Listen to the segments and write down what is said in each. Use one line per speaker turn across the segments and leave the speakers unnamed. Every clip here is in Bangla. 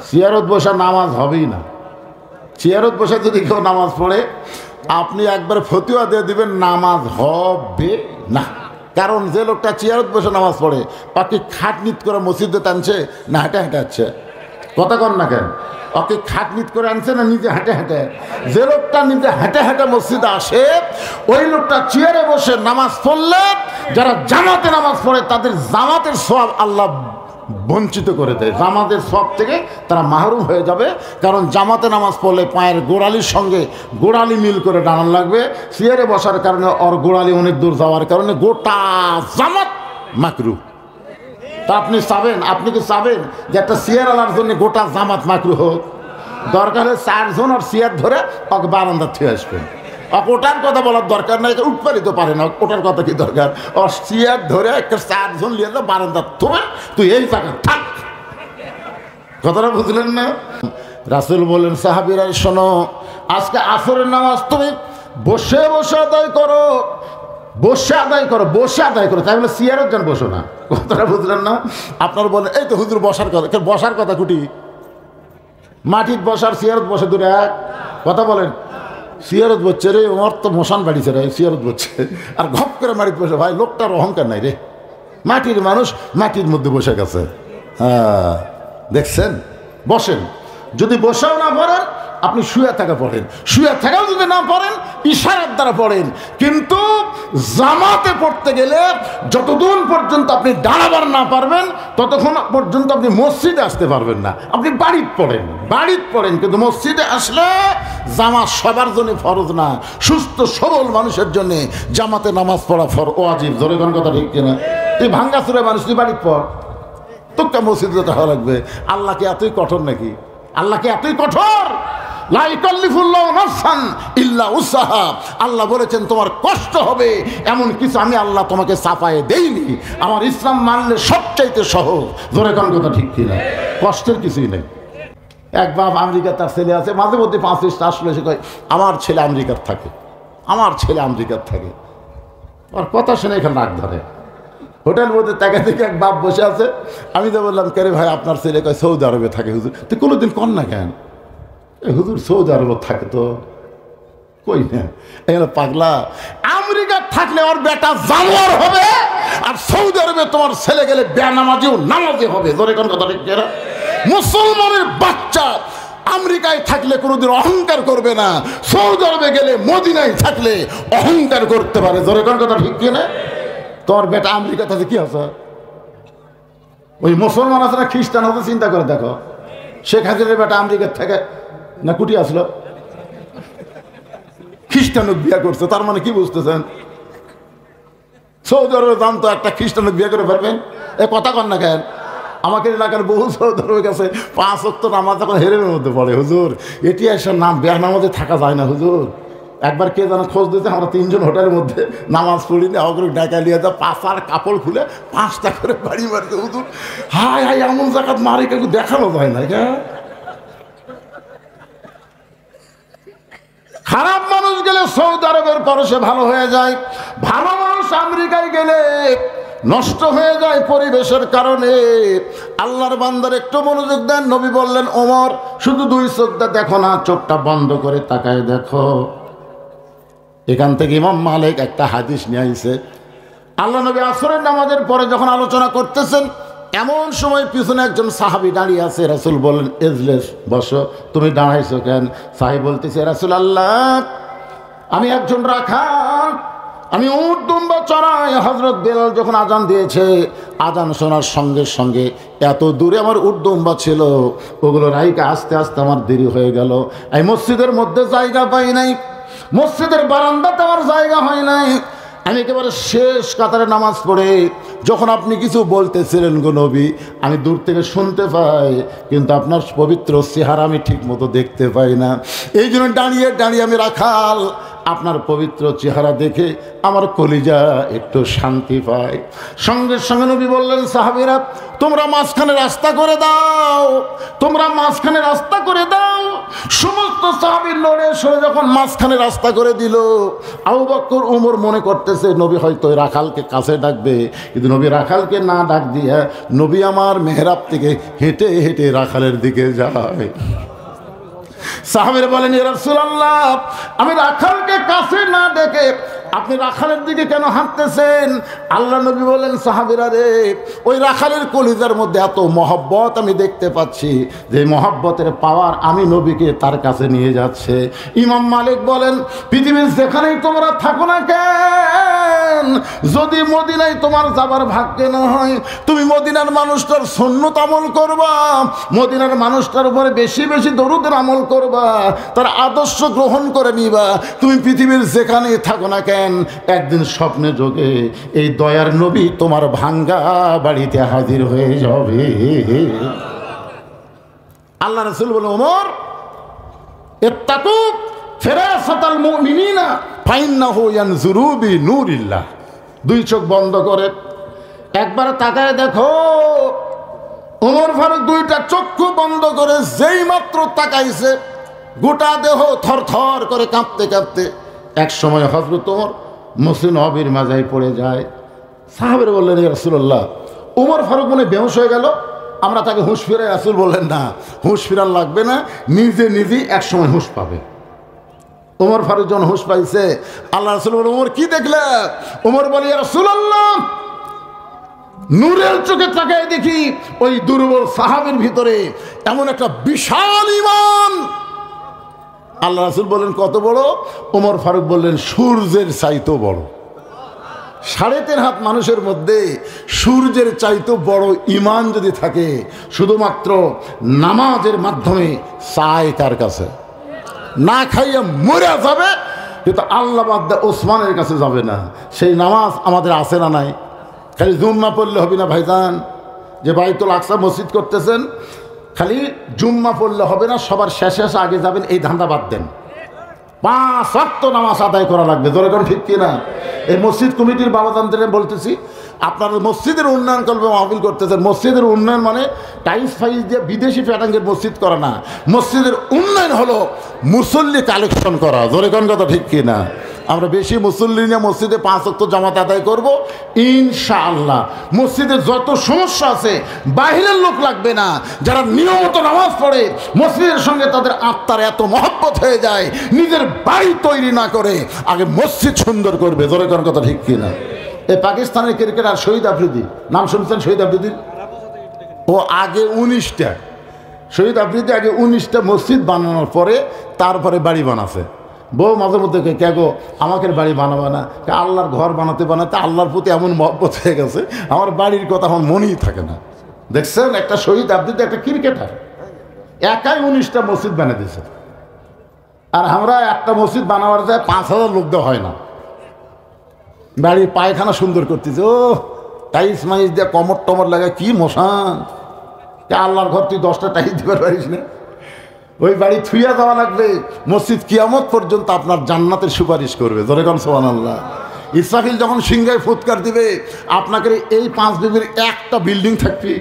চেয়ারত বসা নামাজ হবেই না। চেয়ারত বসে যদি কেউ নামাজ পড়ে আপনি একবার ফতুয়া দিয়ে দিবেন নামাজ হবে না। কারণ যে লোকটা চেয়ারত বসে নামাজ পড়ে তাকে খাটনিত করে মসজিদে টানছে না হেঁটে হেঁটে আসছে? কথা কন না কেন? ওকে খাটনিত করে আনছে না নিজে হেঁটে হেঁটে? যে লোকটা নিজে হেঁটে হেঁটে মসজিদে আসে ওই লোকটা চেয়ারে বসে নামাজ পড়লে যারা জামাতে নামাজ পড়ে তাদের জামাতের সওয়াব আল্লাহ বঞ্চিত করে দেয়। জামাতের সওয়াব থেকে তারা মাহরুম হয়ে যাবে। কারণ জামাতে নামাজ পড়লে পায়ের গোড়ালির সঙ্গে গোড়ালি মিল করে দাঁড়ান লাগবে। চেয়ারে বসার কারণে ওর গোড়ালি অনেক দূর যাওয়ার কারণে গোটা জামাত মাকরুহ। তা আপনি চাবেন, আপনি কি চাবেন যে একটা চেয়ার আনার জন্য গোটা জামাত মাকরুহ হোক? দরকার হলে 4 জন আর চেয়ার ধরে ওকে বারান্দা থেকে আসবেন। ওটার কথা বলার দরকার নাই, উঠপারি তো পারে না, ওটার কথা কি দরকার? ও চেয়ার ধরে একটা 4 জন নিয়ে বারান্দা থবে, তুই এই জায়গা থাক। কথাটা বুঝলেন না? রাসূল বলেন সাহাবীরা শোনো, আজকে আসরের নামাজ তুমি বসে বসে আদায় করো, বসে আদায় করো, বসে আদায় করো। তাই বলে চেয়ারের জন্য বসো না। কথাটা বুঝলেন না? আপনার বলেন এই তো হুজুর বসার কথা, বসার কথা কুটি মাটির বসার চেয়ারত বসে দূরে এক কথা বলেন। চেয়ারত বসছে রে, ওর তো মশান বাড়িছে রে, চেয়ারত বসছে আর ঘপ করে মাটির বসে। ভাই লোকটার অহংকার নাই রে, মাটির মানুষ মাটির মধ্যে বসে গেছে। হ্যাঁ দেখছেন? বসেন, যদি বসেও না পড়েন আপনি শুয়ে থাকা পড়েন, শুয়ে থাকাও যদি না পড়েন ইশারার দ্বারা পড়েন। কিন্তু জামাতে পড়তে গেলে যতদিন পর্যন্ত আপনি দাঁড়াবার না পারবেন ততক্ষণ পর্যন্ত আপনি মসজিদে আসতে পারবেন না। আপনি বাড়িতে পড়েন, বাড়িতে পড়েন, কিন্তু মসজিদে আসলে জামাত সবার জন্য ফরজ না। সুস্থ সবল মানুষের জন্য জামাতে নামাজ পড়া ওয়াজিব। ধরে কোন কথা ঠিক কিনা? তুই ভাঙ্গাচুরে মানুষ, তুই বাড়িতে পড়, তোকে মসজিদে যেতে ভালো লাগবে। আল্লাহকে এতই কঠোর নাকি? আল্লাহকে এতই কঠোর? লা ইকাল্লিফুল্লাহু নাফসান ইল্লা উসআহা। আল্লাহ বলেছেন তোমার কষ্ট হবে এমন কিছু আমি আল্লাহ তোমাকে চাপায়ে দেইনি। আমার ইসলাম মানলে সবচাইতে সহজ। ধরে কোন কথা ঠিক কিনা? কষ্টের কিছুই নেই। এক বাপ আমেরিকা, তার ছেলে আছে, মাঝে মধ্যে 5-6টা আসলে সে কয় আমার ছেলে আমেরিকার থাকে, আমার ছেলে আমেরিকার থাকে। আর কথা শুনে এখানে নাক ধরে। হোটেল মধ্যে তাকে থেকে এক বাপ বসে আছে। আমি তো বললাম কে রে ভাই আপনার ছেলে? কয় সৌদি আরবে থাকে। হুজুর তো কোনোদিন কর না কেন? হুজুর সৌদি আরবে থাকে তো কই না। এখানে পাগলা, আমেরিকা থাকলে ওর বেটা জানোয়ার হবে আর সৌদি আরবে তোমার ছেলে গেলে বেনামাজিও নামাজি হবে। ধরে কোন কথা ঠিক না? মুসলমানের বাচ্চা আমেরিকায় থাকলে কোনোদিন অহংকার করবে না, সৌদি আরবে গেলে মদিনায় থাকলে অহংকার করতে পারে। ধরে কোন কথা ঠিক কিনা? তোমার বেটা আমেরিকা থাকে কি আছে? ওই মুসলমান আছে না খ্রিস্টান আছে? চিন্তা করে দেখো, শেখ হাসিনার বেটা আমেরিকার থেকে না কুটি আসলো, খ্রিস্টানক বিয়ে করছে। তার মানে কি বুঝতেছেন? সৌদি আরবে জানতো একটা খ্রিস্টানক বিয়ে করে ফেলবেন? এ কথা কন না কেন? আমাকে এলাকার বহু সৌদি আরবে গেছে 5 ওয়াক্ত নামাজ এখন হেরের মধ্যে পড়ে। হুজুর এটি এসব নাম বেয়া নামাজে থাকা যায় না হুজুর। একবার কে যেন খোঁজ দিতে, আমরা 3 জন হোটেলের মধ্যে নামাজ পড়িনি, অগ্রহ ডাকা নিয়ে যা পাশার কাপড় খুলে 5টা করে বাড়ি মারতে। হুজুর হাই হাই এমন জায়গাত মারে কেউ দেখানো যায় না। খারাপ মানুষ গেলে সৌদি আরবের পরশে ভালো হয়ে যায়, ভালো মানুষ আমেরিকায় গেলে নষ্ট হয়ে যায় পরিবেশের কারণে। আল্লাহর বান্দার একটু মনোযোগ দেন। নবী বললেন ওমর শুধু 2 চোখটা দেখো না, চোখটা বন্ধ করে তাকায় দেখো। এখান থেকে ইমাম মালিক একটা হাদিস নিয়ে আইছে। আল্লাহ নবী আসরের নামাজের পরে যখন আলোচনা করতেছেন এমন সময় পিছনে একজন সাহাবী দাঁড়িয়ে আছে। রাসূল বলেন ইজলিস, বসো। তুমি দাঁড়াইছো কেন? সাহাবী বলতেছে রাসূলুল্লাহ আমি একজন রাখাল, আমি উট দুম্বা চড়াই। হযরত বেলাল যখন আজান দিয়েছে, আজান শোনার সঙ্গে সঙ্গে এত দূরে আমার উট দুম্বা ছিল, ওগুলো রাইকা আস্তে আস্তে আমার দেরি হয়ে গেল। এই মসজিদের মধ্যে জায়গা পাই নাই, মসজিদের বারান্দাতে আমার জায়গা হয় নাই। আমি একেবারে শেষ কাতারে নামাজ পড়ে যখন আপনি কিছু বলতেছিলেন গো নবী, আমি দূর থেকে শুনতে পাই, কিন্তু আপনার পবিত্র চেহারা আমি ঠিক মতো দেখতে পাই না। এই জন্য দাঁড়িয়ে দাঁড়িয়ে আমি রাখাল, আপনার পবিত্র চেহারা দেখে আমার কলিজা একটু শান্তি পায়। সঙ্গে সঙ্গে নবী বললেন সাহাবীরা তোমরা মাঝখানে রাস্তা করে দাও, তোমরা মাঝখানে রাস্তা করে দাও। সমস্ত সাহাবী নড়ে সরে যখন মাঝখানে রাস্তা করে দিল, আবু বকর ওমর মনে করতেছে নবী হয়তো রাখালকে কাছে ডাকবে, কিন্তু নবী রাখালকে না ডাক দিয়ে নবী আমার মেহরাব থেকে হেঁটে হেঁটে রাখালের দিকে যায়। সাহাবীরা বলেন, ইয়া রাসূলুল্লাহ, আমি রাখালকে কাছে না ডেকে আপনি রাখালের দিকে কেন হাঁটতেছেন? আল্লাহ নবী বলেন, সাহাবীরা রে, ওই রাখালের কলিজার মধ্যে এত মহব্বত আমি দেখতে পাচ্ছি, যে মহব্বতের পাওয়ার আমি নবীকে তার কাছে নিয়ে যাচ্ছে। ইমাম মালিক বলেন, পৃথিবীর যেখানেই তোমরা থাকো না কেন, যদি মদিনায় তোমার যাবার ভাগ্যে না হয়, তুমি মদিনার মানুষটার সুন্নত আমল করবা, মদিনার মানুষটার উপরে বেশি বেশি দরুদের আমল করবা, তার আদর্শ গ্রহণ করে নিবা। তুমি পৃথিবীর যেখানেই থাকো না কেন, একদিন স্বপ্নে যোগে এই দয়ার নবী তোমার ভাঙ্গা বাড়িতে হাজির হয়ে যাবে। আল্লাহ রাসূল বলে, ওমর, ইত্তাকু ফিরাসাতাল মুমিনিনা ফাইন্নাহু ইয়ানজুরু বিনূরিল্লাহ। দুই চোখ বন্ধ করে একবার তাকায় দেখো। ওমর ফারুক দুইটা চক্ষু বন্ধ করে যেই মাত্র তাকাইছে, গোটা দেহ থরথর করে কাঁপতে কাঁপতে এক সময় হযরত ওমর মসজিদ নববীর মাজায় পড়ে যায়। সাহাবীরা বললেন, ইয়া রাসূলুল্লাহ, ওমর ফারুক মনে বেহুশ হয়ে গেল, আমরা তাকে হুঁশ ফিরাই। রাসূল বললেন, না, হুঁশ ফিরার লাগবে না, নিজে নিজেই এক সময় হুঁশ পাবে। ওমর ফারুক যখন হুঁশ পাইছে, আল্লাহ রাসূল বলেন, ওমর কি দেখলে? ওমর বলে, ইয়া রাসূলুল্লাহ, নূরের চোখে তাকায় দেখি ওই দুর্বল সাহাবীর ভিতরে এমন একটা বিশাল ঈমান। আল্লাহ রাসূল বললেন, কত বড়? ওমর ফারুক বললেন, সূর্যের চাইতেও বড়। 3.5 হাত মানুষের মধ্যে সূর্যের চাইতেও বড় ঈমান যদি থাকে, শুধুমাত্র নামাজের মাধ্যমে চায় কার কাছে? না খাইয়া মরে যাবে, কিন্তু আল্লাহ বাদ দিয়ে ওসমানের কাছে যাবে না। সেই নামাজ আমাদের আছে না নাই? খালি জুম্মা পড়লে হবে না ভাইজান, যে বাইতুল আকসা মসজিদ করতেছেন, খালি জুম্মা পড়লে হবে না, সবার শেষে শেষে আগে যাবেন, এই ধান্দা বাদ দেন। 5 ওয়াক্ত নামাজ আদায় করা লাগবে। ধরে কোন ঠিক কিনা? এই মসজিদ কমিটির বাবাজানদের বলতেছি, আপনারা মসজিদের উন্নয়ন করবে, মাহফিল করতেছেন। মসজিদের উন্নয়ন মানে টাইলস ফাইলস দিয়ে বিদেশি প্যাটার্নের মসজিদ করা না। মসজিদের উন্নয়ন হলো মুসল্লি কালেকশন করা। ধরে কোন কথা ঠিক কিনা? আমরা বেশি মুসল্লি নিয়ে মসজিদে 5 ওয়াক্ত জামাত আদায় করব ইনশাআল্লাহ। মসজিদের যত সমস্যা আছে, বাহিরের লোক লাগবে না, যারা নিয়মিত নামাজ পড়ে মসজিদের সঙ্গে তাদের আত্মার এত মহব্বত হয়ে যায়, নিজের বাড়ি তৈরি না করে আগে মসজিদ সুন্দর করবে। ধরে কোন কথা ঠিক কিনা? এই পাকিস্তানের ক্রিকেটার শহীদ আফ্রিদি, নাম শুনছেন শহীদ আফ্রিদির? ও আগে 19টা, শহীদ আফ্রিদি আগে 19টা মসজিদ বানানোর পরে তারপরে বাড়ি বানাছে। বউ মাঝে মধ্যে কে গো আমাকে বাড়ি বানাবে না? আল্লাহর ঘর বানাতে বানাতে আল্লাহর প্রতি এমন মহব্বত হয়ে গেছে, আমার বাড়ির কথা আমার মনেই থাকে না। দেখছেন, একটা শহীদ আফ্রিদি একটা ক্রিকেটার একাই 19টা মসজিদ বানিয়ে দিয়েছে। আর আমরা একটা মসজিদ বানাবার যায় 5,000 লোক দেওয়া হয় না। বাড়ির পায়খানা সুন্দর করতেছে, ও টাইলস মাইস দিয়ে কমর টমর লাগায়, কি মশান! আল্লাহর ঘর তুই 10টা টাইলস দিতে পারিস না? ওই বাড়ি থুইয়া যাওয়া লাগবে। মসজিদ কিয়ামত পর্যন্ত আপনার জান্নাতের সুপারিশ করবে। ধরে কোন সুবহানাল্লাহ। ইসরাফিল যখন সিংহায় ফুৎকার দিবে, আপনাকে এই 5 বিবির একটা বিল্ডিং থাকবে,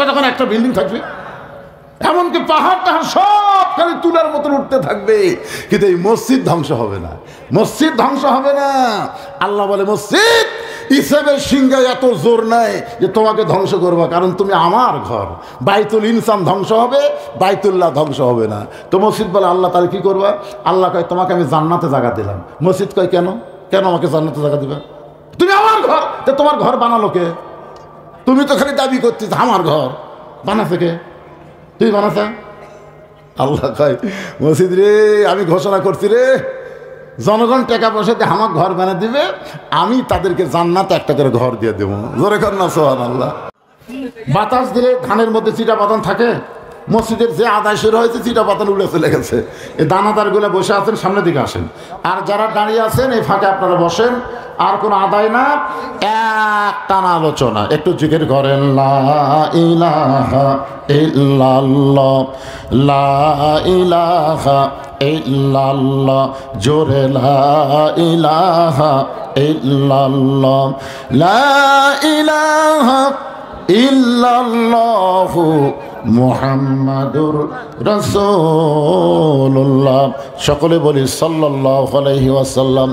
তখন একটা বিল্ডিং থাকবে, এমনকি পাহাড় টাহাড় সব খালি তুলার মতন উঠতে থাকবে, কিন্তু এই মসজিদ ধ্বংস হবে না। মসজিদ ধ্বংস হবে না। আল্লাহ বলে, মসজিদ ইসরাফিলের সিংহায় এত জোর নাই যে তোমাকে ধ্বংস করবো, কারণ তুমি আমার ঘর। বাইতুল ইনসান ধ্বংস হবে, বাইতুল্লাহ ধ্বংস হবে না। তো মসজিদ বলে, আল্লাহ তাহলে কি করবা? আল্লাহ কয়, তোমাকে আমি জান্নাতে জায়গা দিলাম। মসজিদ কয়, কেন কেন আমাকে জান্নাতে জায়গা দিবা? তুমি আমার ঘর। তো তোমার ঘর বানালো কে? তুমি তো খালি দাবি করছিস আমার ঘর। বানাছে কে? তুই বানাছ? আল্লাহ কয়, মসজিদ রে, আমি ঘোষণা করছি রে, জনগণ টাকা পয়সা দিয়ে আমার ঘর বানিয়ে দিবে, আমি তাদেরকে জান্নাতে একটা করে ঘর দিয়ে দেবো। জোরে কর না সুবহানাল্লাহ। বাতাস দিলে ধানের মধ্যে চিটা পাতান থাকে। মসজিদের যে আদায় শুরু হয়েছে, চিটা পাতান উড়ে চলে গেছে। এই দানাদারগুলো বসে আছেন, সামনের দিকে আসেন। আর যারা দাঁড়িয়ে আছেন এই ফাঁকে আপনারা বসেন। আর কোনো আদায় না, একটানা আলোচনা। একটু জিকির করেন, লা ইলাহা ইল্লাল্লাহ, লা ইলাহা ইল্লাল্লাহ, জোরে লা ইলাহা ইল্লাল্লাহ, লা ইলাহা ইল্লাল্লাহু মুহাম্মাদুর রাসূলুল্লাহ। সকলে বলি সাল্লাল্লাহু আলাইহি ওয়াসাল্লাম।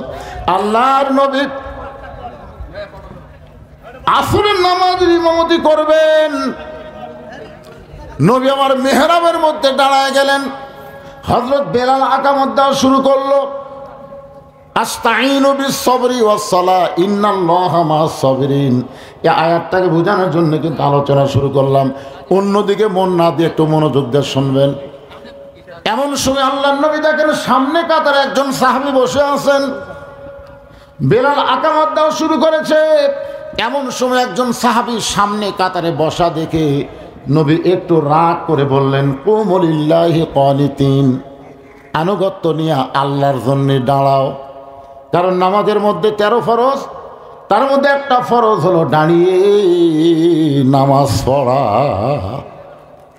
আল্লাহর নবী আসরের নামাজের ইমামতি করবেন। নবী আমার মেহরাবের মধ্যে দাঁড়ায় গেলেন। হযরত বেলাল আকামত দেওয়া শুরু করলো। আস্তাইনু বিস-সাবরি ওয়াস-সালাহ ইন্নাল্লাহা মা'আস-সাবিরিন। এই আয়াতটাকে বোঝানোর জন্য কিন্তু আলোচনা শুরু করলাম। অন্যদিকে মন না দিয়ে একটু মনোযোগ দিয়ে শুনবেন। এমন সময় আল্লাহর নবী দেখেন সামনে কাতারে একজন সাহাবী বসে আছেন। বেলাল আকামত দেওয়া শুরু করেছে। এমন সময় একজন সাহাবী সামনে কাতারে বসা দেখে নবী একটু রাগ করে বললেন, কুমু লিল্লাহি কানিতিন, আনুগত্য নিয়ে আল্লাহর জন্য দাঁড়াও। কারণ নামাজের মধ্যে 13 ফরজ, তার মধ্যে একটা ফরজ হলো দাঁড়িয়ে নামাজ পড়া।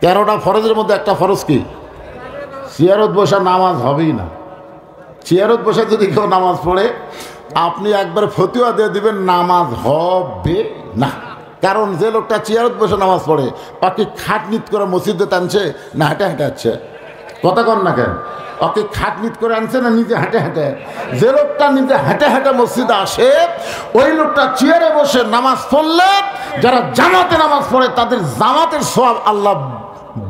13টা ফরজের মধ্যে একটা ফরজ কি? চেয়ারত বসা নামাজ হবেই না। চেয়ারত বসে যদি কেউ নামাজ পড়ে আপনি একবার ফতুয়া দিয়ে দিবেন নামাজ হবে না। কারণ যে লোকটা চেয়ারত বসে নামাজ পড়ে তাকে খাটনিত করে মসজিদে টানছে না হেঁটে হেঁটে আসছে? কথা কন না কেন? ওকে খাটনিত করে আনছে না নিজে হেঁটে হেঁটে? যে লোকটা নিজে হেঁটে হেঁটে মসজিদে আসে ওই লোকটা চেয়ারে বসে নামাজ পড়লে যারা জামাতে নামাজ পড়ে তাদের জামাতের সওয়াব আল্লাহ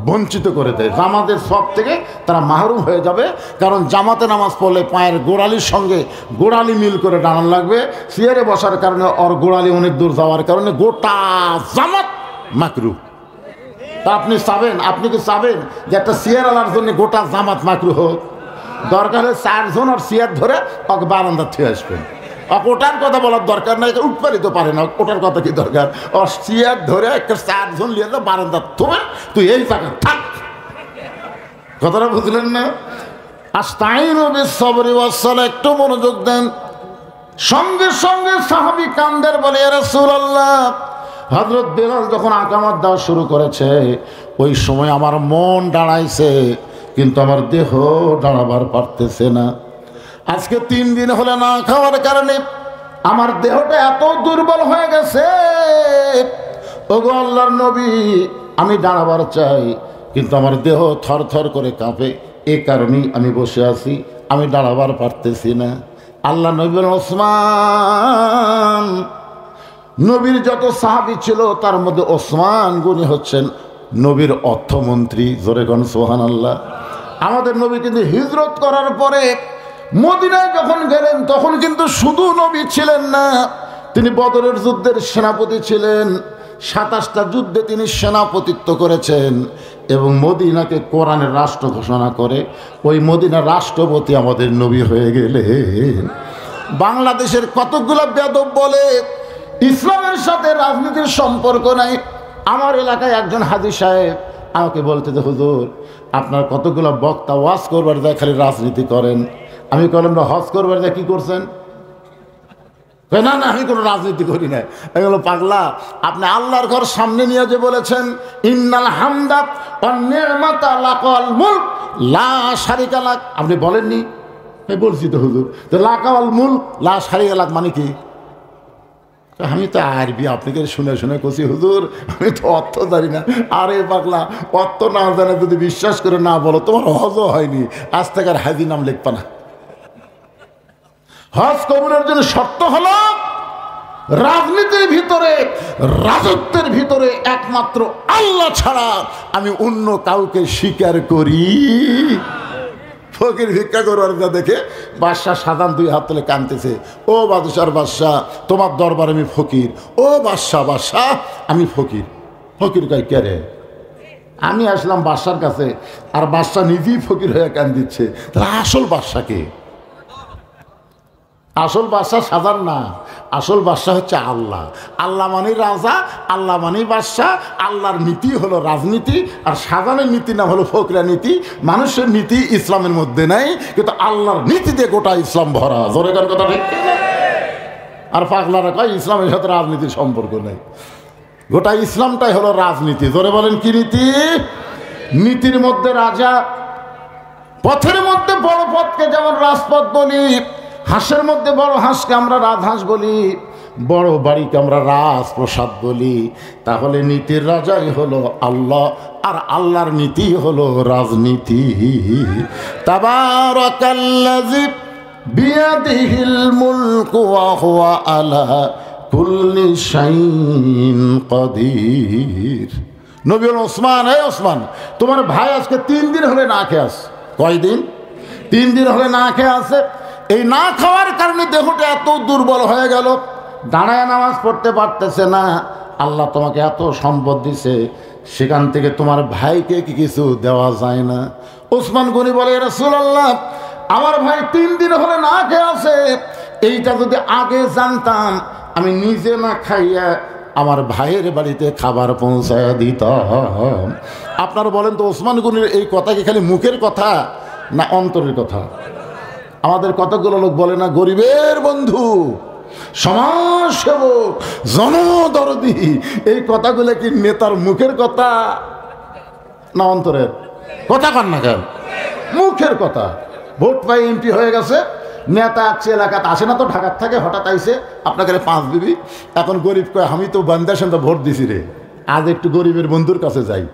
বঞ্চিত করে দেয়। জামাতের সওয়াব থেকে তারা মাহরুম হয়ে যাবে। কারণ জামাতে নামাজ পড়লে পায়ের গোড়ালির সঙ্গে গোড়ালি মিল করে দাঁড়ান লাগবে। চেয়ারে বসার কারণে ওর গোড়ালি অনেক দূর যাওয়ার কারণে গোটা জামাত মাকরুহ। তা আপনি চাবেন, আপনি কি চাবেন যে একটা চেয়ার আলার জন্য গোটা জামাত মাকরুহ হোক? দরকার হলে 4 জন আর চেয়ার ধরে ওকে বারান্দা থেকে আসবেন। ওটার কথা বলার দরকার নাই, উঠপারি তো পারে না, ওটার কথা কি দরকার? ও চেয়ার ধরে একটা 4 জন নিয়ে বারান্দা থবে, তুই এই জায়গা থাক। কথাটা বুঝলেন না? আস্তাইনু বিস-সাবরি ওয়াস-সালাহ, একটু মনোযোগ দেন। সঙ্গে সঙ্গে সাহাবী কান্দের বলে, ইয়া রাসূলুল্লাহ, হযরত বেলাল যখন আকামত দেওয়া শুরু করেছে ওই সময় আমার মন দাঁড়াইছে, কিন্তু আমার দেহ দাঁড়াবার পারতেছে না। আজকে 3 দিন হলে না খাওয়ার কারণে আমার দেহটা এত দুর্বল হয়ে গেছে। ওগো আল্লাহর নবী, আমি দাঁড়াবার চাই কিন্তু আমার দেহ থর থর করে কাঁপে, এই কারণেই আমি বসে আছি, আমি দাঁড়াবার পারতেছি না। আল্লাহ নবী বলেন, ওসমান। নবীর যত সাহাবী ছিল তার মধ্যে ওসমান গনি হচ্ছেন নবীর অর্থমন্ত্রী। জোরে কোন সুবহানাল্লাহ। আমাদের নবী কিন্তু হিজরত করার পরে মদিনায় যখন গেলেন তখন কিন্তু শুধু নবী ছিলেন না, তিনি বদরের যুদ্ধের সেনাপতি ছিলেন। 27টা যুদ্ধে তিনি সেনাপতিত্ব করেছেন এবং মদিনাকে কোরআনের রাষ্ট্র ঘোষণা করে ওই মদিনার রাষ্ট্রপতি আমাদের নবী হয়ে গেলেন। বাংলাদেশের কতগুলো বেয়াদব বলে ইসলামের সাথে রাজনীতির সম্পর্ক নাই। আমার এলাকায় একজন হাজী সাহেব আমাকে বলতে যে, হুজুর আপনার কতগুলো বক্তা ওয়াজ করবার যায় খালি রাজনীতি করেন। আমি বললাম, হজ করবার যায় কি করছেন? না না, আমি কোনো রাজনীতি করি না। আমি বললাম, পাগলা, আপনি আল্লাহর ঘর সামনে নিয়ে যে বলেছেন ইন্নাল হামদা ওয়ান নি'মাতা লাকাল মুলক লা শারিকা লাক, আপনি বলেননি? আমি বলছি তো হুজুর। তো লাকাল মুলক লা শারিকা লাক মানে কি? আমি তো আরবি আপনাকে শুনে শুনে কছি হুজুর, আমি তো অর্থ জানি না। আরে পাগলা, অর্থ না জানে যদি বিশ্বাস করে না বলো তোমার হজও হয়নি, আজ থেকে আর হাজি নাম লিখবা না। হজ কবুলের জন্য শর্ত হলো রাজনীতির ভিতরে, রাজত্বের ভিতরে একমাত্র আল্লাহ ছাড়া আমি অন্য কাউকে স্বীকার করি। ফকির ভিক্ষা করবার যা দেখে বাদশাহ সাধারণ 2 হাত তুলে কাঁদতেছে, ও বাদশার বাদশাহ, তোমার দরবারে আমি ফকির। ও বাদশাহ বাদশাহ, আমি ফকির। ফকির কয়, কে রে? আমি আসলাম বাদশার কাছে, আর বাদশাহ নিজেই ফকির হয়ে কান্দিচ্ছে। তাহলে আসল বাদশাকে? আসল বাদশাহ সাধারণ না, আসল বাদশাহ হচ্ছে আল্লাহ। আল্লাহ মানে রাজা, আল্লাহ মানে বাদশাহ। আল্লাহর নীতি হলো রাজনীতি, আর সাধারণের নীতি নাম হলো ফকরা নীতি। মানুষের নীতি ইসলামের মধ্যে নাই, কিন্তু আল্লাহর নীতি দিয়ে গোটা ইসলাম ভরা। জোরে গান কথা ঠিক। আর পাগলারা কয় ইসলামের সাথে রাজনীতির সম্পর্ক নেই। গোটা ইসলামটাই হলো রাজনীতি। জোরে বলেন কি নীতি? নীতির মধ্যে রাজা, পথের মধ্যে বড় পথকে যেমন রাজপথ বলি, হাঁসের মধ্যে বড় হাঁসকে আমরা রাজহাঁস বলি, বড় বাড়িকে আমরা রাজপ্রসাদ বলি, তাহলে নীতির রাজাই হলো আল্লাহ, আর আল্লাহর নীতি হলো রাজনীতি। তাবারাকাল্লাযী বিয়াদিহিল মুলকু ওয়া হুয়া আলা কুল্লি শাইইন কাদির। নবী বলেন, ওসমান, হে ওসমান, তোমার ভাই আজকে 3 দিন হলে না খেয়ে আছে। কয়দিন? 3 দিন হলে না খেয়ে আছে। এই না খাওয়ার কারণে দেহটা এত দুর্বল হয়ে গেল, দাঁড়ায় নামাজ পড়তে পারতেছে না। আল্লাহ তোমাকে এত সম্পদ দিছে, সেখান থেকে তোমার ভাইকে কি কিছু দেওয়া যায় না? ওসমান গনি বলে, রাসূলুল্লাহ, আমার ভাই 3 দিন হলে না খেয়ে আছে, এইটা যদি আগে জানতাম আমি নিজে না খাইয়া আমার ভাইয়ের বাড়িতে খাবার পৌঁছায় দিতাম। আপনারা বলেন তো, ওসমান গনির এই কথা কি খালি মুখের কথা না অন্তরের কথা? আমাদের কতগুলো লোক বলে না, গরিবের বন্ধু, সমাজসেবক, জনদরদি, এই কথাগুলো কি নেতার মুখের কথা না অন্তরের কথা? কন না কেন? মুখের কথা। ভোট পাই এমপি হয়ে গেছে, নেতা আছে, এলাকাতে আসে না তো, ঢাকার থাকে, হঠাৎ আইসে আপনাকে 5 দিবি। এখন গরিব কয়, আমি তো বান্দার তো ভোট দিছি রে, আজ একটু গরিবের বন্ধুর কাছে যাই।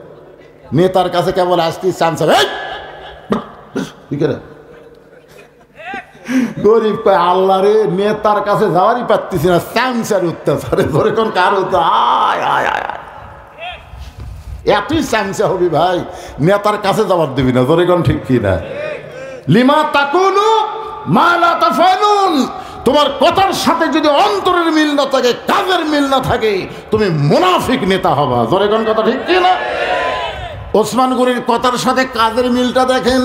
নেতার কাছে কেবল আসতে চান্স হবে, গরিব কয়, আল্লাহ রে, নেতার কাছে যাওয়ারই পারতেছি না, চামচার অত্যাচারে ধরে কোন কার হতো, আয় আয় আয়, এতই চামচা হবি ভাই, নেতার কাছে যাওয়ার দিবি না। ধরে কোন ঠিক কি না? লিমা তাকুলু মা লা তাফালুন। তোমার কথার সাথে যদি অন্তরের মিল না থাকে, কাজের মিল না থাকে, তুমি মুনাফিক নেতা হবা। ধরে কোন কথা ঠিক কি না? ওসমান গনির কথার সাথে কাজের মিলটা দেখেন।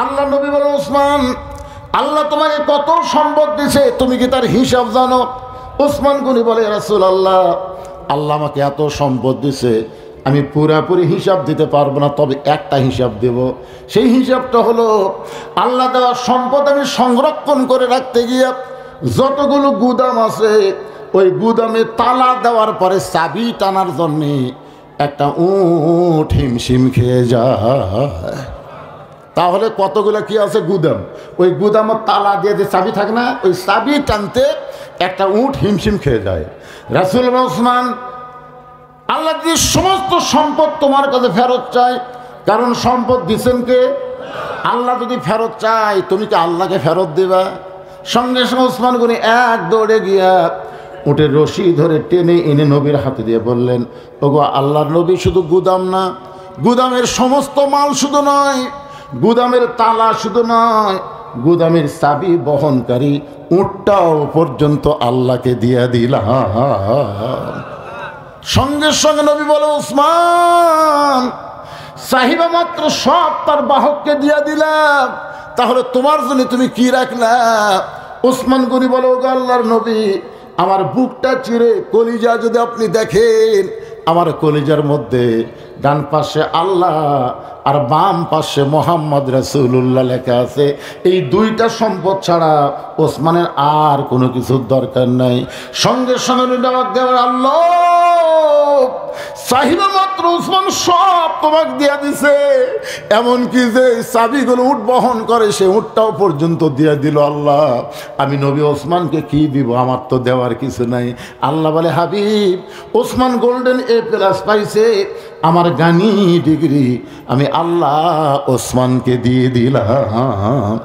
আল্লাহ নবী বলে, ওসমান, আল্লাহ তোমাকে কত সম্পদ দিছে, তুমি কি তার হিসাব জানো? ওসমান গনি বলে, রাসূলুল্লাহ, আল্লাহ আমাকে এত সম্পদ দিছে, আমি পুরাপুরি হিসাব দিতে পারবো না, তবে একটা হিসাব দেব। সেই হিসাবটা হলো, আল্লাহ দেওয়া সম্পদ আমি সংরক্ষণ করে রাখতে গিয়ে যতগুলো গুদাম আছে, ওই গুদামে তালা দেওয়ার পরে চাবি টানার জন্যে একটা উট হিমশিম খেয়ে যায়। তাহলে কতগুলো কি আছে গুদাম, ওই গুদামের তালা দিয়ে যে চাবি থাকে না, ওই চাবি টানতে একটা উট হিমশিম খেয়ে যায়। রাসূল ওসমান, আল্লাহ যদি সমস্ত সম্পদ তোমার কাছে ফেরত চায়, কারণ সম্পদ দিচ্ছেন কে? আল্লাহ। যদি ফেরত চাই, তুমি কি আল্লাহকে ফেরত দেবা? সঙ্গে সঙ্গে ওসমান গনি এক দৌড়ে গিয়া উটের রশি ধরে টেনে এনে নবীর হাতে দিয়ে বললেন, ওগো আল্লাহর নবী, শুধু গুদাম না, গুদামের সমস্ত মাল শুধু নয়, গুদামের তালা শুধু নয়, গুদামের চাবি বহনকারী উটটাও পর্যন্ত আল্লাহকে দিয়া দিলাম। সঙ্গে সঙ্গে নবী বলে, ওসমান, চাহিদা মাত্র সব তার বাহককে দিয়া দিলাম, তাহলে তোমার জন্য তুমি কি রাখলা? ওসমান গনি বলে, ওগো আল্লাহর নবী, আমার বুকটা চিরে কলিজা যদি আপনি দেখেন, আমার কলিজার মধ্যে ডান পাশে আল্লাহ আর বাম পাশে মোহাম্মদ রাসূলুল্লাহ লেখা আছে। এই দুইটা সম্পদ ছাড়া ওসমানের আর কোনো কিছুর দরকার নাই। সঙ্গে সঙ্গে ডাক দেওয়ার, আল্লাহ, চাহিদা মাত্র ওসমান সব তোমাকে দিয়া দিছে, এমনকি যে চাবিগুলো উট বহন করে সে উটটাও পর্যন্ত দিয়া দিল। আল্লাহ, আমি নবী ওসমানকে কি দিব? আমার তো দেওয়ার কিছু নাই। আল্লাহ বলে, হাবিব, ওসমান গোল্ডেন A+ পাইছে, আমার গানি ডিগ্রি আমি আল্লাহ ওসমানকে দিয়ে দিলাম।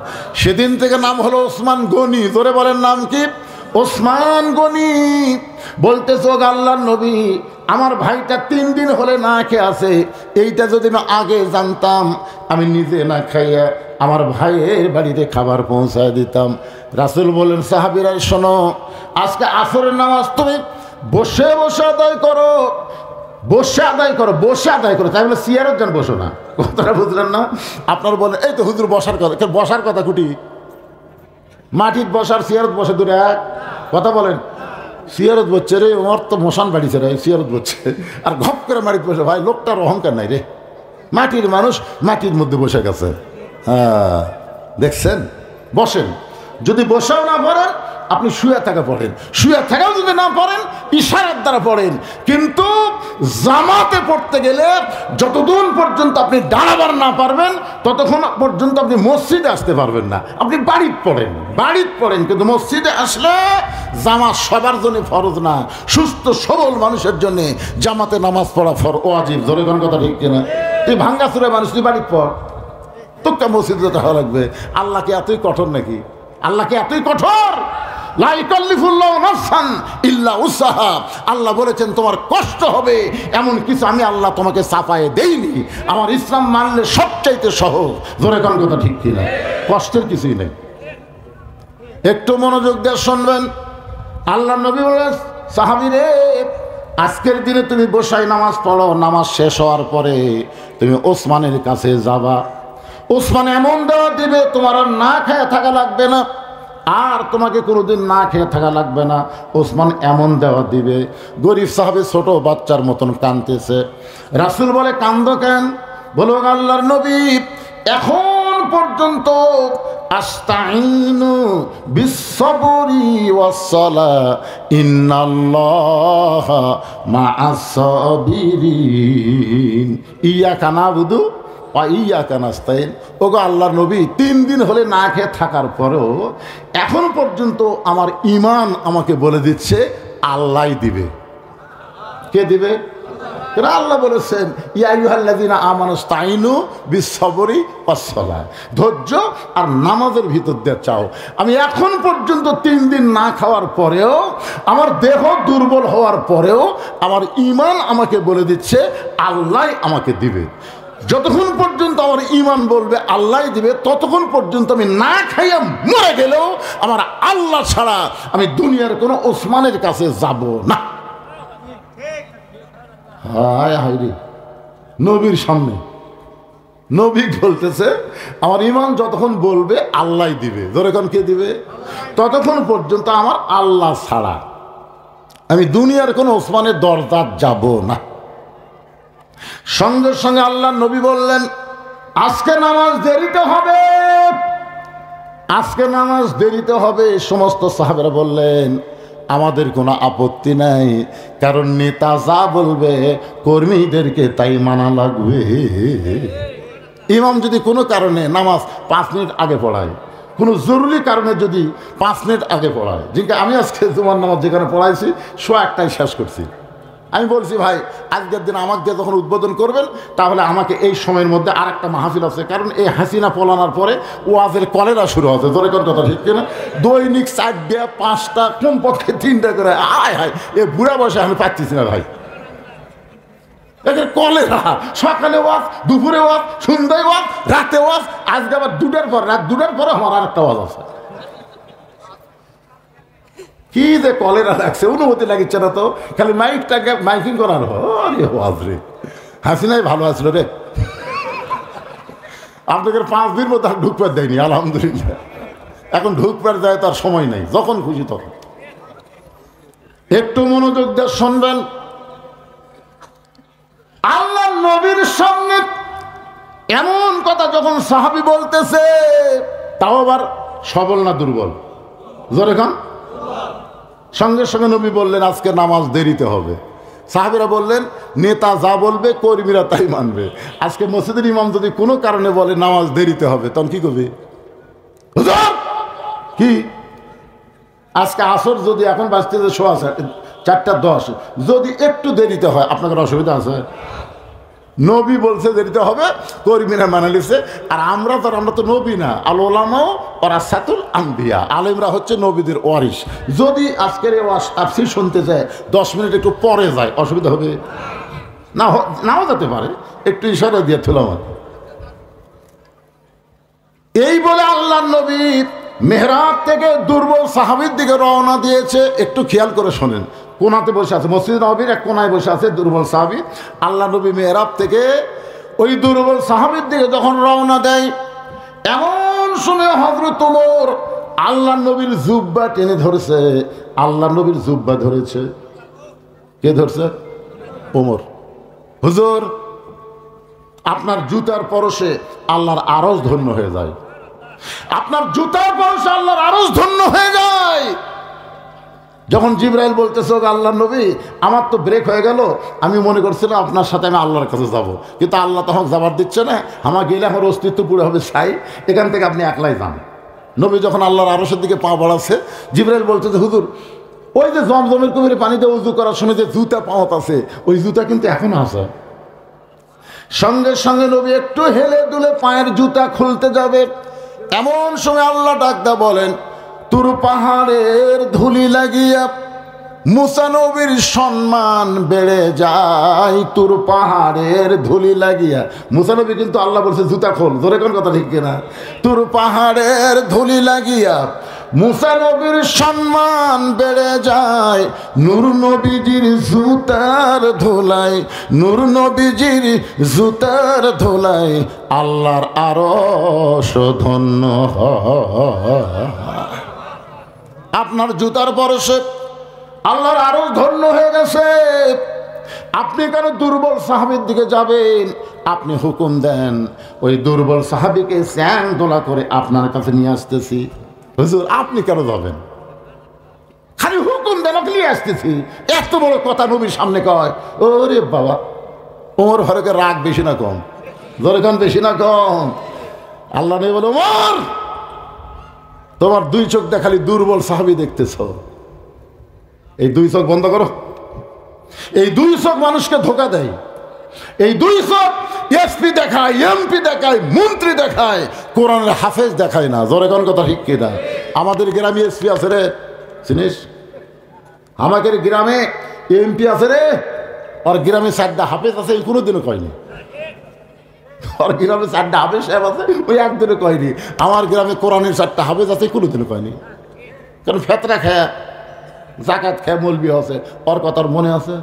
সেদিন থেকে নাম হলো ওসমান গনি। ধরে বলেন, নাম কি? ওসমান গনি। বলতেছ, আল্লাহর নবী, আমার ভাইটা 3 দিন হলে না খেয়ে আছে, এইটা যদি আমি আগে জানতাম আমি নিজে না খাইয়া আমার ভাইয়ের বাড়িতে খাবার পৌঁছায় দিতাম। রাসূল বলেন, সাহাবীরা শোনো, আজকে আসরের নামাজ তুমি বসে বসে আদায় করো, বসে আদায় করো, বসে আদায় করো। তাই বলে চেয়ারের জন্য বসো না। কথাটা বুঝলেন না? আপনার বলেন, এই তো হুজুর বসার কথা, বসার কথা কুটি, মাটির বসার চেয়ারত বসে দূরে এক কথা বলেন। চেয়ারত বসছে রে, ওর তো মশান বাড়িছে রে, চেয়ারত বসছে আর ঘপ করে মাটির বসে। ভাই, লোকটার অহংকার নাই রে, মাটির মানুষ মাটির মধ্যে বসে গেছে। হ্যাঁ, দেখছেন? বসেন। যদি বসেও না পড়েন, আপনি শুয়ে থাকা পড়েন, শুয়ে থাকাও যদি না পড়েন, ইশারার দ্বারা পড়েন, কিন্তু জামাতে পড়তে গেলে যতক্ষণ পর্যন্ত আপনি দাঁড়াবার না পারবেন ততক্ষণ পর্যন্ত আপনি মসজিদে আসতে পারবেন না। আপনি বাড়িতে পড়েন কিন্তু মসজিদে আসলে জামাত সবার জন্য ফরজ না, সুস্থ সবল মানুষের জন্য জামাতে নামাজ পড়া ওয়াজিব। ধরে কোন কথা ঠিক কিনা? তুই ভাঙ্গাচুরে মানুষ, তুই বাড়িতে পড়, তোকে মসজিদে যেতে ভালো লাগবে। আল্লাহ কি এতই কঠোর নাকি? আল্লাহ কি এতই কঠোর? লা ইকাল্লিফুল্লাহু নাফসান ইল্লা উসআহা। আল্লাহ বলেছেন তোমার কষ্ট হবে এমন কিছু আমি আল্লাহ তোমাকে চাপায়ে দেইনি। আমার ইসলাম মানলে সবচাইতে সহজ। ধরে কোন কথা ঠিক কিনা? কষ্টের কিছুই নেই। একটু মনোযোগ দিয়ে শুনবেন। আল্লাহ নবী বলেন, সাহাবী রে, আজকের দিনে তুমি বসাই নামাজ পড়ো, নামাজ শেষ হওয়ার পরে তুমি ওসমানের কাছে যাবা। ওসমান এমন দেওয়া দিবে তোমার আর না খেয়ে থাকা লাগবে না, আর তোমাকে কোনোদিন না খেয়ে থাকা লাগবে না। ওসমান এমন দেওয়া দিবে, গরিব সাহাবী ছোট বাচ্চার মতন কাঁদতেছে। রাসূল বলে, কান্দো কেন? বলো, আল্লাহর নবী, এখন পর্যন্ত আস্তাইনু বিসসবরি ওয়াসসালাহ ইন্নাল্লাহা মা'আস সাবিরিন ইয়াকা না'বুদু ওয়া ইয়াকা নাস্তাইন। ওগো আল্লাহর নবী, 3 দিন হলে না খেয়ে থাকার পরেও এখন পর্যন্ত আমার ঈমান আমাকে বলে দিচ্ছে আল্লাহই দিবে। কে দিবে? আল্লাহ বলেছেন, ইয়া আইয়ুহাল্লাযীনা আমানুস্তাইনু বিসসবরি ওয়াসসালাহ, ধৈর্য আর নামাজের ভিতর দিয়ে চাও। আমি এখন পর্যন্ত 3 দিন না খাওয়ার পরেও, আমার দেহ দুর্বল হওয়ার পরেও আমার ঈমান আমাকে বলে দিচ্ছে আল্লাহই আমাকে দিবে। যতক্ষণ পর্যন্ত আমার ঈমান বলবে আল্লাহই দিবে, ততক্ষণ পর্যন্ত আমি না খাইয়া মরে গেলেও আমার আল্লাহ ছাড়া আমি দুনিয়ার কোনো ওসমানের কাছে যাব না। হায় হায় রে, নবীর সামনে নবী বলতেছে আমার ঈমান যতক্ষণ বলবে আল্লাহই দিবে, যতক্ষণ কে দিবে, ততক্ষণ পর্যন্ত আমার আল্লাহ ছাড়া আমি দুনিয়ার কোনো ওসমানের দরজা যাব না। সঙ্গে সঙ্গে আল্লাহ নবী বললেন, আজকে নামাজ দেরিতে হবে, আজকে নামাজ দেরিতে হবে। সমস্ত সাহাবারা বললেন, আমাদের কোনো আপত্তি নাই, কারণ নেতা যা বলবে কর্মীদেরকে তাই মানা লাগবে। ইমাম যদি কোনো কারণে নামাজ 5 মিনিট আগে পড়ায়, কোনো জরুরি কারণে যদি 5 মিনিট আগে পড়ায়, যেটা আমি আজকে জুমার নামাজ যেখানে পড়াইছি 1:01টায় শেষ করছি। আমি বলছি, ভাই আজকের দিন আমাকে যখন উদ্বোধন করবেন তাহলে আমাকে এই সময়ের মধ্যে আর একটা মাহফিল আছে, কারণ এই হাসিনা পলানোর পরে ওয়াজের কলেরা শুরু হচ্ছে। ধরে কোন কথা ঠিক কিনা? দৈনিক 4টা 5টা কমপক্ষে 3টা করে, আয় হায় এ বুড়া বয়সে আমি পাচ্ছিস না ভাই, এদের কলেরা। সকালে ওয়াজ, দুপুরে ওয়াজ, সন্ধ্যায় ওয়াজ, রাতে ওয়াজ, আজকে আবার 2টার পর, রাত 2টার পরে আমার আর একটা ওয়াজ আছে। কি যে কলেরা লাগছে, অনুমতি লাগিচ্ছে না তো, খালি মাইকটাকে মাইকিং করার রে। হাসিনাই ভালো আসলো রে, আপনাদের 5 দিন মধ্যে ঢুকবার দেয়নি, আলহামদুলিল্লাহ। এখন ঢুকবার যায় তার সময় নেই, যখন খুশি তখন। একটু মনোযোগ দিয়ে শুনবেন। আল্লাহ নবীর সঙ্গে এমন কথা যখন সাহাবী বলতেছে, তাও আবার সবল না দুর্বল, জোরে খান। সঙ্গে সঙ্গে নবী বললেন, আজকে নামাজ দেরিতে হবে। সাহাবীরা বললেন, নেতা যা বলবে কর্মীরা তাই মানবে। আজকে মসজিদের ইমাম যদি কোনো কারণে বলে নামাজ দেরিতে হবে, তখন কি করবে? হুজুর কি আজকে আসর যদি এখন বাজতেছে 4:10, যদি একটু দেরিতে হয় আপনাদের অসুবিধা আছে? নবী বলছে দেরিতে হবে, কর্মীরা মানে নিচ্ছে। আর আমরা তো নবী না, আল উলামাও ওয়ারাসাতুল আম্বিয়া, আলেমরা হচ্ছে নবীদের ওয়ারিস। যদি আজকের তাফসীর শুনতে যায় 10 মিনিট একটু পরে যায়, অসুবিধা হবে না? নাও যেতে পারে, একটু ইশারা দিয়ে থুলাম। এই বলে আল্লাহর নবী মেহরাব থেকে দুর্বল সাহাবীর দিকে রওনা দিয়েছে। একটু খেয়াল করে শোনেন, কোনাতে বসে আছে, মসজিদ নববীর এক কোনায় বসে আছে দুর্বল সাহাবী। আল্লাহ নবী মেহরাব থেকে ওই দুর্বল সাহাবীর দিকে যখন রওনা দেয়, এমন শুনে হযরত ওমর আল্লাহ নবীর জুব্বা টেনে ধরেছে। আল্লাহ নবীর জুব্বা ধরেছে। কে ধরছে? ওমর। হুজুর, আপনার জুতার পরশে আল্লাহর আরশ ধন্য হয়ে যায়, আপনার জুতার পরশে আল্লাহর আরশ ধন্য হয়ে যায়। যখন জিবরাইল বলতেছে ওগো আল্লাহর নবী, আমার তো ব্রেক হয়ে গেল, আমি মনে করছিলাম আপনার সাথে আমি আল্লাহর কাছে যাব, কিন্তু আল্লাহ তখন যাবার দিচ্ছে না, আমার গেলে আমার অস্তিত্ব পুরো হবে ছাই, এখান থেকে আপনি একলাই যান। নবী যখন আল্লাহর আরশের দিকে পা বাড়াচ্ছে, জিবরাইল বলতেছে হুজুর ওই যে জমজমের কুমিরে পানিতে উজু করার সময় যে জুতা পাওয়াত আছে, ওই জুতা কিন্তু এখনো আছে। সঙ্গে সঙ্গে নবী একটু হেলে দুলে পায়ের জুতা খুলতে যাবে, এমন সময় আল্লাহ ডাকদা বলেন, তুর পাহাড়ের ধুলি লাগিয়া মুসা নবীর সম্মান বেড়ে যায়, তুর পাহাড়ের ধুলি লাগিয়া। মুসা নবী কিন্তু আল্লাহ বলছে জুতা খোল, জোরে কোন কথা ঠিক কিনা? তুর পাহাড়ের ধুলি লাগিয়া মুসা নবীর সম্মান বেড়ে যায়, নূর নবীজির জুতার ধুলাই, নূর নবীজির জুতার ধুলাই আল্লাহর আরশ ধন্য হয়। আপনার জুতার পরশে আল্লাহর আরশ ধন্য হয়ে গেছে। আপনি কেন দুর্বল সাহাবীর দিকে যাবেন? আপনি হুকুম দেন, ওই দুর্বল সাহাবীকে চ্যাং দোলা করে আপনার কাছে নিয়ে আসতেছি। হুজুর আপনি কেন যাবেন? খালি হুকুম দেন, নিয়ে আসতেছি। এত বড় কথা নবীর সামনে কয়। ওরে বাবা, ওমর ফারুকের রাগ বেশি না কম? জোরে কান বেশি না কম? আল্লাহ নবী বলে, ওমর তোমার দুই চোখ দেখালি দুর্বল সাহাবী দেখতেছ, এই দুই চোখ বন্ধ করো। এই দুই চোখ মানুষকে ধোকা দেয়, এই দুই চোখ এসপি দেখায়, এমপি দেখায়, মন্ত্রী দেখায়, কোরআনের হাফেজ দেখায় না। জোরে কোন কথা ঠিক কিনা? আমাদের গ্রামে এসপি আছে রে, চিনিস? আমাদের গ্রামে এমপি আছে রে, আর গ্রামে 4টা হাফেজ আছে, এই কোনোদিনও কয়নি। আর গ্রামে 4টা হাফেজ সাহেব আছে, ওই একদিনও কয়নি। আমার গ্রামে কোরআনের 4টা হাফেজ আছে, কোনোদিনও কয়নি। কারণ ফেতরা খায়, জাকাত খায়, মৌলবি আছে, ওর কথার মনে আছে?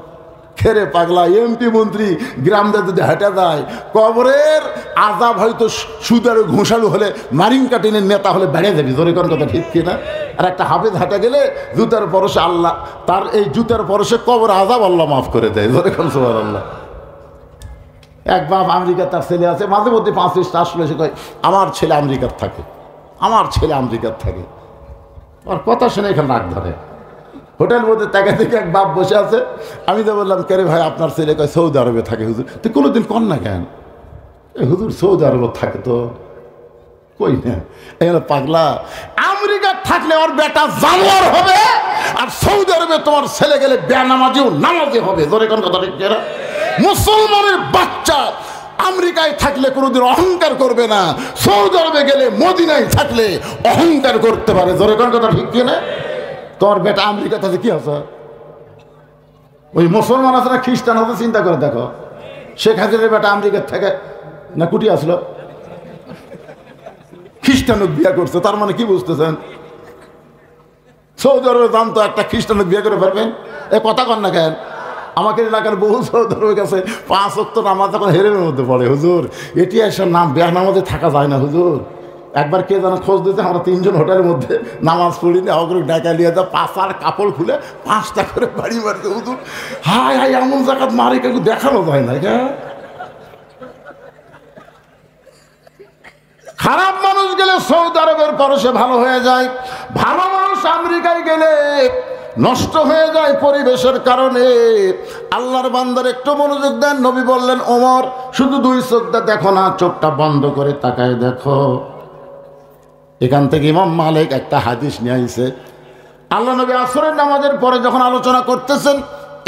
খেরে পাগলা এমপি মন্ত্রী গ্রামদের যদি হেঁটে যায়, কবরের আজাব হয়তো সুদারু ঘোষালু হলে, মারিং কাটিনের নেতা হলে বেড়ে যাবি। জোরে কোন কথা ঠিক কিনা? আর একটা হাফেজ হেঁটে গেলে জুতার পরশে আল্লাহ, তার এই জুতার পরশে কবর আজাব আল্লাহ মাফ করে দেয়। জোরে কোন সুবহানাল্লাহ। এক বাপ আমেরিকার তার ছেলে আছে, মাঝে মধ্যে 5-6টা আসলে সে কয় আমার ছেলে আমেরিকার থাকে, আমার ছেলে আমেরিকার থাকে। আর কথা শুনে এখানে রাগ ধরে। হোটেল মধ্যে তাকে থেকে এক বাপ বসে আছে, আমি তো বললাম কে রে ভাই আপনার ছেলে? কয় সৌদি আরবে থাকে। হুজুর তুই কোনোদিন কর না কেন? হুজুর সৌদি আরবে থাকে তো। কই না এখানে পাগলা, আমেরিকা থাকলে ওর বেটা জানোয়ার হবে, আর সৌদি আরবে তোমার ছেলে গেলে বেনামাজিও নামাজি হবে। ধরে কোন কথা ঠিক না? মুসলমানের বাচ্চা আমেরিকায় থাকলে কোনোদিন অহংকার করবে না, সৌদি আরবে গেলে, মদিনায় থাকলে অহংকার করতে পারে। ধরে কোন কথা ঠিক কিনা? তোর বেটা আমেরিকাতে আছে, কি আছে? ওই মুসলমান আছে না খ্রিস্টান আছে? চিন্তা করে দেখো, শেখ হাসিনার বেটা আমেরিকার থেকে না কুটি আসলো, খ্রিস্টানক বিয়ে করছে, তার মানে কি বুঝতেছেন? সৌদি আরবে জানতো একটা খ্রিস্টানক বিয়ে করে পারবেন? এ কথা কন না কেন? আমাকে এলাকার বহু সৌদি আরবে গেছে, 5 ওয়াক্ত নামাজ এখন হেরেমের মধ্যে পড়ে। হুজুর এটি এসব নাম বেয়া নামাজে থাকা যায় না হুজুর। একবার কে যেন খোঁজ দিতে, আমরা 3 জন হোটেলের মধ্যে নামাজ পড়িনি, অগ্র ডাকা নিয়ে যা 5 কাপড় খুলে 5টা করে বাড়ি মারতে। হুজুর হাই হাই এমন জায়গাত মারি কেউ দেখানো যায় না। খারাপ মানুষ গেলে সৌদি আরবের পরশে ভালো হয়ে যায়, ভালো মানুষ আমেরিকায় গেলে নষ্ট হয়ে যায় পরিবেশের কারণে। আল্লাহর বান্দার একটু মনোযোগ দেন। নবী বললেন, ওমর শুধু 2 চোখটা দেখো না, চোখটা বন্ধ করে তাকায় দেখো। এখান থেকে ইমাম মালিক একটা হাদিস নিয়ে আইছে। আল্লাহ নবী আসরের নামাজের পরে যখন আলোচনা করতেছেন,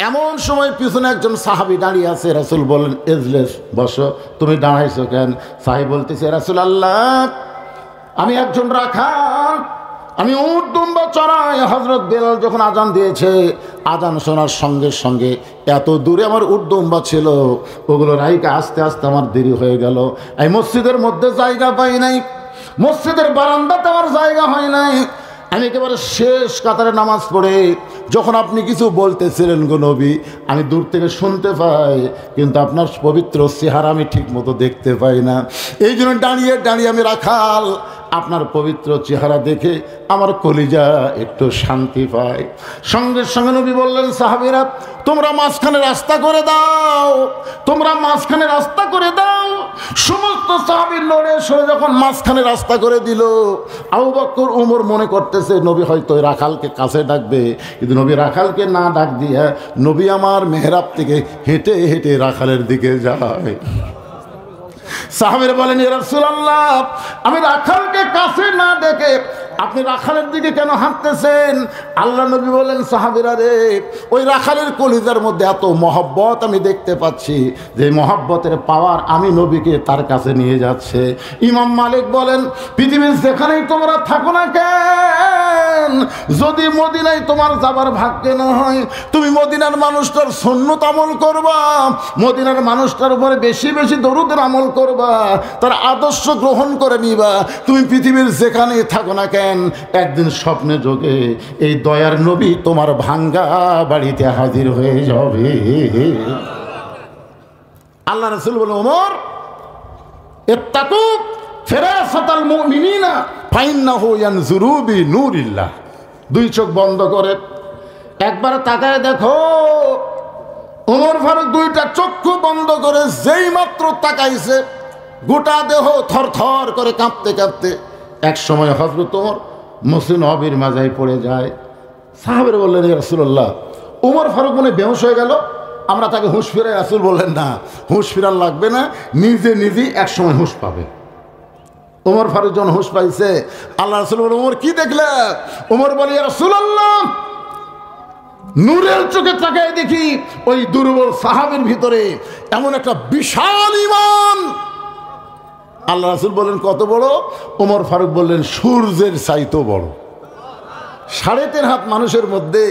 এমন সময় পিছনে একজন সাহাবী দাঁড়িয়ে আছে। রাসূল বলেন, এজলেস, বসো। তুমি দাঁড়াইছো কেন? সাহাবী বলতেছে, রাসূলুল্লাহ আমি একজন রাখাল, আমি উট দুম্বা চড়াই। হযরত বেলাল যখন আজান দিয়েছে, আজান শোনার সঙ্গে সঙ্গে এত দূরে আমার উট দুম্বা ছিল, ওগুলো রাইকে আস্তে আস্তে আমার দেরি হয়ে গেল। এই মসজিদের মধ্যে জায়গা পাই নাই, মসজিদের বারান্দাতে আমার জায়গা হয় নাই। আমি একেবারে শেষ কাতারে নামাজ পড়ে যখন আপনি কিছু বলতেছিলেন গো নবী, আমি দূর থেকে শুনতে পাই, কিন্তু আপনার পবিত্র চেহারা আমি ঠিক মতো দেখতে পাই না। এই জন্য দাঁড়িয়ে দাঁড়িয়ে আমি রাখাল, আপনার পবিত্র চেহারা দেখে আমার কলিজা একটু শান্তি পায়। সঙ্গে সঙ্গে নবী বললেন, সাহাবীরা তোমরা মাঝখানে রাস্তা করে দাও, তোমরা মাঝখানে রাস্তা করে দাও। সমস্ত সাহাবী লড়ে সরে যখন মাঝখানে রাস্তা করে দিল, আবু বকর ওমর মনে করতেছে নবী হয়তো রাখালকে কাছে ডাকবে, কিন্তু নবী রাখালকে না ডাক দিয়ে নবী আমার মেহরাব থেকে হেঁটে হেঁটে রাখালের দিকে যায়। সাহাবীরা বলেন, ইয়া রাসূলুল্লাহ, আমি রাখালকে কাছে না ডেকে আপনি রাখালের দিকে কেন হাঁটতেছেন? আল্লাহ নবী বলেন, সাহাবীরা রে, ওই রাখালের কলিজার মধ্যে এত মহব্বত আমি দেখতে পাচ্ছি যে মহব্বতের পাওয়ার আমি নবীকে তার কাছে নিয়ে যাচ্ছে। ইমাম মালিক বলেন, পৃথিবীর যেখানেই তোমরা থাকো না কেন, যদি মদিনায় তোমার যাবার ভাগ্যে না হয়, তুমি মদিনার মানুষটার সুন্নত আমল করবা, মদিনার মানুষটার উপরে বেশি বেশি দরুদের আমল করবা, তার আদর্শ গ্রহণ করে নিবা। তুমি পৃথিবীর যেখানেই থাকো না কেন, একদিন স্বপ্নে যোগে এই দয়ার নবী তোমার ভাঙ্গা বাড়িতে হাজির হয়ে যাবে। আল্লাহ রাসূল বলেন, ওমর ইত্তাকু ফিরাসাতাল মুমিনিনা ফাইন্নাহু ইয়ানজুরু বিনূরিল্লাহ। দুই চোখ বন্ধ করে একবার তাকায় দেখো। ওমর ফারুক দুইটা চক্ষু বন্ধ করে যেই মাত্র তাকাইছে, গোটা দেহ থরথর করে কাঁপতে কাঁপতে এক সময় হযরত ওমর মুসলিম নবীর মাজায় পড়ে যায়। সাহাবীরা বললেন, ইয়া রাসূলুল্লাহ, ওমর ফারুক মনে বেহুশ হয়ে গেল, আমরা তাকে হুঁশ ফিরাই। রাসূল বললেন, না, হুঁশ ফিরার লাগবে না, নিজে নিজেই এক সময় হুঁশ পাবে। ওমর ফারুক যখন হুঁশ পাইছে, আল্লাহ রাসূল বলেন, ওমর কি দেখলে? ওমর বলে, ইয়া রাসূলুল্লাহ, নূরের চোখে তাকায় দেখি ওই দুর্বল সাহাবীর ভিতরে এমন একটা বিশাল ঈমান। আল্লাহ রাসূল বললেন, কত বড়? ওমর ফারুক বললেন, সূর্যের চাইতেও বড়। 3.5 হাত মানুষের মধ্যে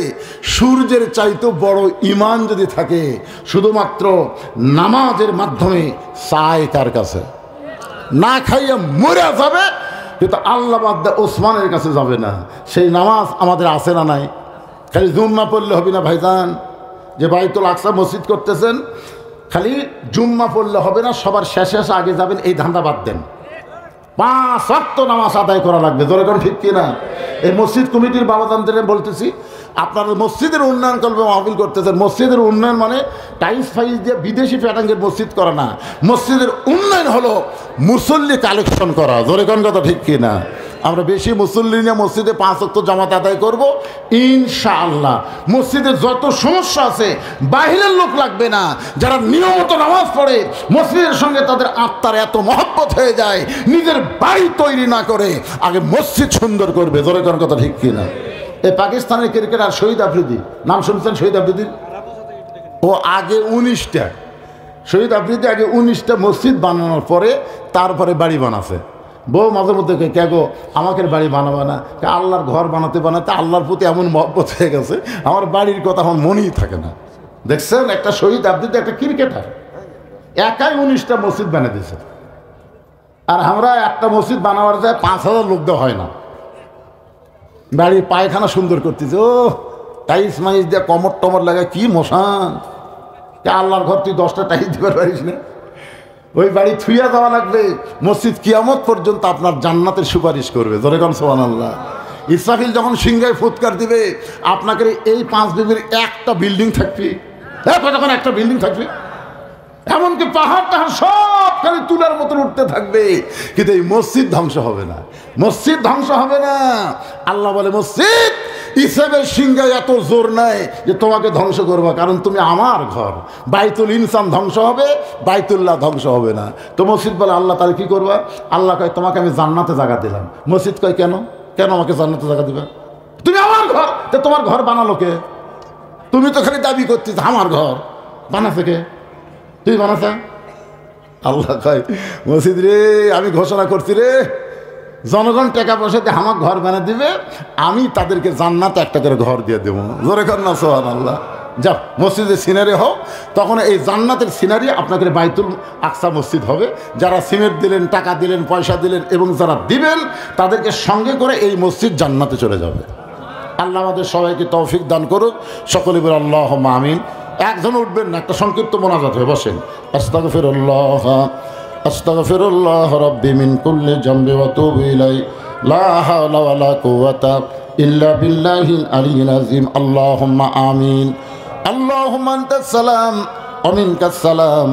সূর্যের চাইতেও বড় ঈমান যদি থাকে, শুধুমাত্র নামাজের মাধ্যমে চায় কার কাছে? না খাইয়া মরে যাবে, কিন্তু আল্লাহ বাদ দিয়ে ওসমানের কাছে যাবে না। সেই নামাজ আমাদের আছে না নাই? খালি জুম্মা পড়লে হবে না ভাইজান, যে বাইতুল আকসা মসজিদ করতেছেন, খালি জুম্মা পড়লে হবে না, সবার শেষে শেষে আগে যাবেন, এই ধান্দা বাদ দেন। 5 ওয়াক্ত নামাজ আদায় করা লাগবে। ধরে কোন ঠিক কিনা? এই মসজিদ কমিটির বাবাজানদের বলতেছি, আপনারা মসজিদের উন্নয়ন করবে মাহফিল করতেছেন। মসজিদের উন্নয়ন মানে টাইলস ফাইলস দিয়ে বিদেশি প্যাটার্নের মসজিদ করা না। মসজিদের উন্নয়ন হলো মুসল্লি কালেকশন করা। ধরে কোন কথা ঠিক কিনা? আমরা বেশি মুসল্লি নিয়ে মসজিদে 5 ওয়াক্ত জামাত আদায় করব ইনশাআল্লাহ। মসজিদের যত সমস্যা আছে বাহিরের লোক লাগবে না, যারা নিয়মিত নামাজ পড়ে মসজিদের সঙ্গে তাদের আত্মার এত মহব্বত হয়ে যায়, নিজের বাড়ি তৈরি না করে আগে মসজিদ সুন্দর করবে। ধরে কোন কথা ঠিক কিনা? এই পাকিস্তানের ক্রিকেটার শহীদ আফ্রিদি, নাম শুনছেন শহীদ আফ্রিদির? ও আগে 19টা, শহীদ আফ্রিদি আগে 19টা মসজিদ বানানোর পরে তারপরে বাড়ি বানাছে। বউ মাঝে মধ্যে কে গো আমাকে বাড়ি বানাবে না? আল্লাহর ঘর বানাতে বানাতে আল্লাহর প্রতি এমন মহব্বত হয়ে গেছে, আমার বাড়ির কথা আমার মনেই থাকে না। দেখছেন, একটা শহীদ আফ্রিদি একটা ক্রিকেটার একাই 19টা মসজিদ বানিয়ে দিয়েছে। আর আমরা একটা মসজিদ বানাবার যায় 5,000 লোক দেওয়া হয় না। বাড়ির পায়খানা সুন্দর করতেছে, ও টাইলস মাইস দিয়ে কমর টমর লাগায়, কি মশান! আল্লাহর ঘর তুই 10টা টাইলস দিতে পারিস না? ওই বাড়ি থুইয়া যাওয়া লাগবে। মসজিদ কিয়ামত পর্যন্ত আপনার জান্নাতের সুপারিশ করবে। ধরে কোন সুবহানাল্লাহ। ইসরাফিল যখন সিংহায় ফুৎকার দিবে, আপনাকে এই 5 বিবির একটা বিল্ডিং থাকবে, তখন একটা বিল্ডিং থাকবে, এমনকি পাহাড় টাহাড় সব খালি তুলার মতন উঠতে থাকবে, কিন্তু এই মসজিদ ধ্বংস হবে না। মসজিদ ধ্বংস হবে না। আল্লাহ বলে, মসজিদ ইসরাফিলের সিংহায় এত জোর নাই যে তোমাকে ধ্বংস করবো, কারণ তুমি আমার ঘর। বাইতুল ইনসান ধ্বংস হবে, বাইতুল্লাহ ধ্বংস হবে না। তো মসজিদ বলে, আল্লাহ তাহলে কি করবা? আল্লাহ কয়, তোমাকে আমি জান্নাতে জায়গা দিলাম। মসজিদ কয়, কেন কেন আমাকে জান্নাতে জায়গা দিবা? তুমি আমার ঘর। তো তোমার ঘর বানালো কে? তুমি তো খালি দাবি করছিস আমার ঘর। বানাছে কে? তুই বানাছা? আল্লাহ কয়, মসজিদ রে আমি ঘোষণা করছি রে, জনগণ টাকা পয়সা দিয়ে আমার ঘর বানিয়ে দিবে, আমি তাদেরকে জান্নাতে একটা করে ঘর দিয়ে দেবো। জোরে কর না সুবহানাল্লাহ। যাও মসজিদের সিনারি হোক, তখন এই জান্নাতের সিনারি আপনাকে বাইতুল আকসা মসজিদ হবে। যারা সিমেন্ট দিলেন, টাকা দিলেন, পয়সা দিলেন এবং যারা দিবেন তাদেরকে সঙ্গে করে এই মসজিদ জান্নাতে চলে যাবে। আল্লাহ আমাদের সবাইকে তৌফিক দান করুক। সকলে বলে আল্লাহুম্মা আমিন। একজন উঠবেন না, একটা সংক্ষিপ্ত মোনাজাত হয়ে বসেন। আস্তাগফিরুল্লাহ আস্তাগফিরুল্লাহ রাব্বি মিন কুল্লি যামবি ওয়া আতুবু ইলাইহি লা হাওলা ওয়া লা কুওয়াতা ইল্লা বিল্লাহিল আলিয়্যিল আযীম। আল্লাহুম্মা আমিন। আল্লাহুম্মা আনতাস সালাম ওয়া মিনকাস সালাম।